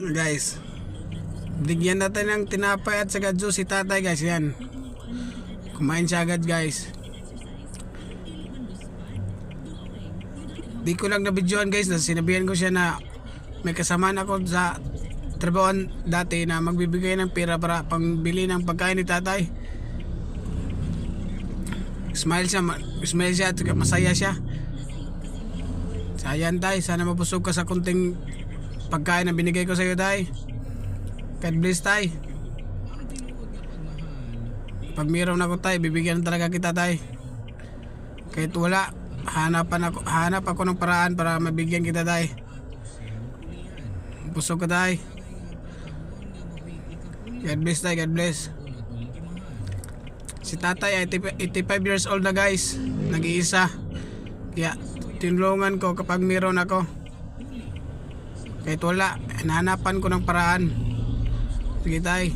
Guys, bigyan natin ng tinapay at saka juice si tatay guys. Yan, kumain siya agad guys. Di ko lang nabidyoan guys, na sinabihan ko siya na may kasamaan ako sa trabahoan dati na magbibigay ng pera para pangbili ng pagkain ni tatay. Smile siya at masaya siya. Sayan tay, sana mapusog ka sa kunting pagkain na binigay ko sa iyo tay. God bless tay. Pag mayroon ako tay, bibigyan talaga kita tay. Kahit wala, hanap ako ng paraan para mabigyan kita tay. Pusog ka tay. God bless tay, God bless. Si tatay ay 85 years old na guys, nag-iisa. Kaya tinulungan ko kapag mayroon ako. Kahit wala, hinahanapan ko ng paraan. Sige tay.